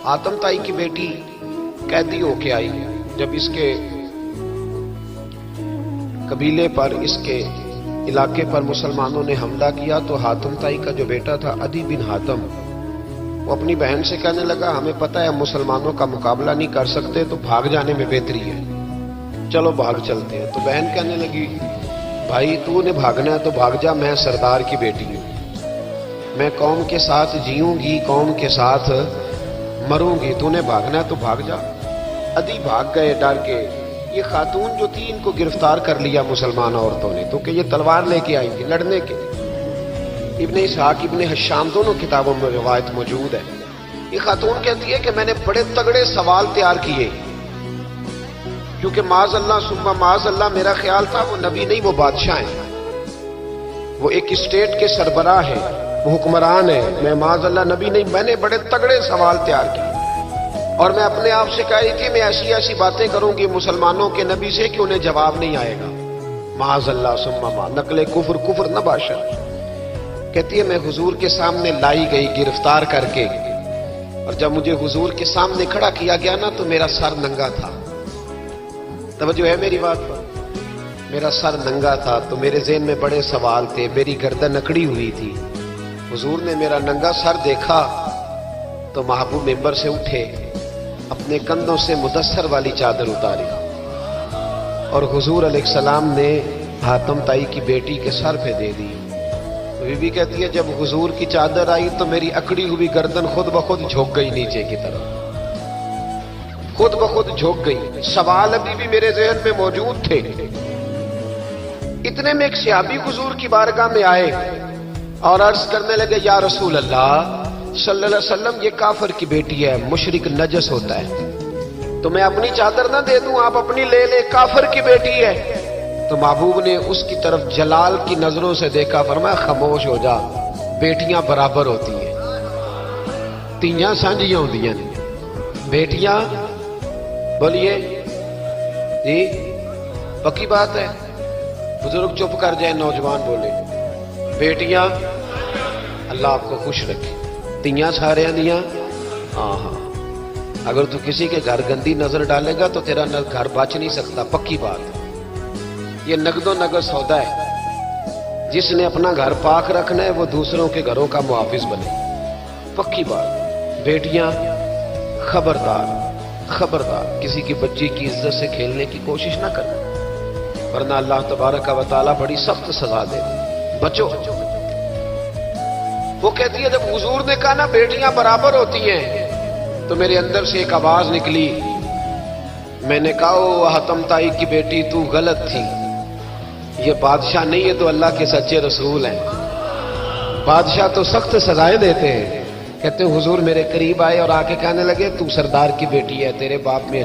हातम ताई की बेटी कैदी होके आई। जब इसके कबीले पर, इसके इलाके पर मुसलमानों ने हमला किया तो हातम ताई का जो बेटा था अदी बिन हातम, वो अपनी बहन से कहने लगा हमें पता है मुसलमानों का मुकाबला नहीं कर सकते तो भाग जाने में बेहतरी है, चलो भाग चलते हैं। तो बहन कहने लगी भाई तूने भागना है तो भाग जा, मैं सरदार की बेटी हूं, मैं कौम के साथ जीऊंगी, कौम के साथ मरूंगी, तूने भागना है तो भाग जा। अदी भाग गए डर के। ये खातून जो थी इनको गिरफ्तार कर लिया मुसलमान औरतों ने, तो कि ये तलवार लेके आई थी लड़ने के। इब्ने इसहाक इब्ने हशाम दोनों किताबों में रिवायत मौजूद है। ये खातून कहती है कि मैंने बड़े तगड़े सवाल तैयार किए, क्योंकि माज अल्लाह सुम्मा माज अल्लाह मेरा ख्याल था वो नबी नहीं वो बादशाह है, वो एक स्टेट के सरबराह है, वो हुक्मरान है, मैं माज अल्लाह नबी नहीं। मैंने बड़े तगड़े सवाल तैयार किए और मैं अपने आप से कह रही थी मैं ऐसी ऐसी बातें करूंगी मुसलमानों के नबी से कि उन्हें जवाब नहीं आएगा। माज अल्लाह सुम्मा मा नकले कुफर कुफर न बाशर। कहती है मैं हुजूर के सामने लाई गई गिरफ्तार करके, और जब मुझे हुजूर के सामने खड़ा किया गया ना तो मेरा सर नंगा था। तवज्जो है मेरी बात पर? मेरा सर नंगा था तो मेरे ज़हन में बड़े सवाल थे, मेरी गर्दन अकड़ी हुई थी। हुजूर ने मेरा नंगा सर देखा तो महबूब मेंबर से उठे, अपने कंधों से मुदस्सर वाली चादर उतारी और हुजूर अलैहिस्सलाम ने हातम ताई की बेटी के सर पे दे दी। तो बीबी कहती है जब हुजूर की चादर आई तो मेरी अकड़ी हुई गर्दन खुद ब खुद झुक गई नीचे की तरफ, खुद ब खुद झुक गई। सवाल अभी भी मेरे ज़हन में मौजूद थे। इतने में एक सहाबी हुजूर की बारगाह में आए और अर्ज करने लगे या रसूल अल्लाह सल्लल्लाहु अलैहि वसल्लम ये काफिर की बेटी है, मुशरिक नजस होता है, तो मैं अपनी चादर ना दे दूं, आप अपनी ले ले, काफिर की बेटी है। तो महबूब ने उसकी तरफ जलाल की नजरों से देखा, फरमाया खामोश हो जा, बेटियां बराबर होती हैं, तियां सांझियां होंदियां ने, बेटियां बोलिए जी पक्की बात है। बुजुर्ग चुप कर जाए, नौजवान बोले बेटियां, अल्लाह आपको खुश रखे, तियां सारे दियां। हाँ हाँ, अगर तू किसी के घर गंदी नजर डालेगा तो तेरा घर बच नहीं सकता, पक्की बात है। ये नगदो नगद सौदा है, जिसने अपना घर पाक रखना है वो दूसरों के घरों का मुहाफिज बने, पक्की बात। बेटियां खबरदार खबरदार, किसी की बच्ची की इज्जत से खेलने की कोशिश ना करना, वरना अल्लाह तबारक व तआला बड़ी सख्त सजा दे। बचो। वो कहती है जब हुजूर ने कहा ना बेटियां बराबर होती हैं तो मेरे अंदर से एक आवाज निकली, मैंने कहा ओ हातम ताई की बेटी तू गलत थी, ये बादशाह नहीं है तो अल्लाह के सच्चे रसूल हैं, बादशाह तो सख्त सजाएं देते हैं। कहते हुजूर मेरे करीब आए और आके कहने लगे तू सरदार की बेटी है, तेरे बाप में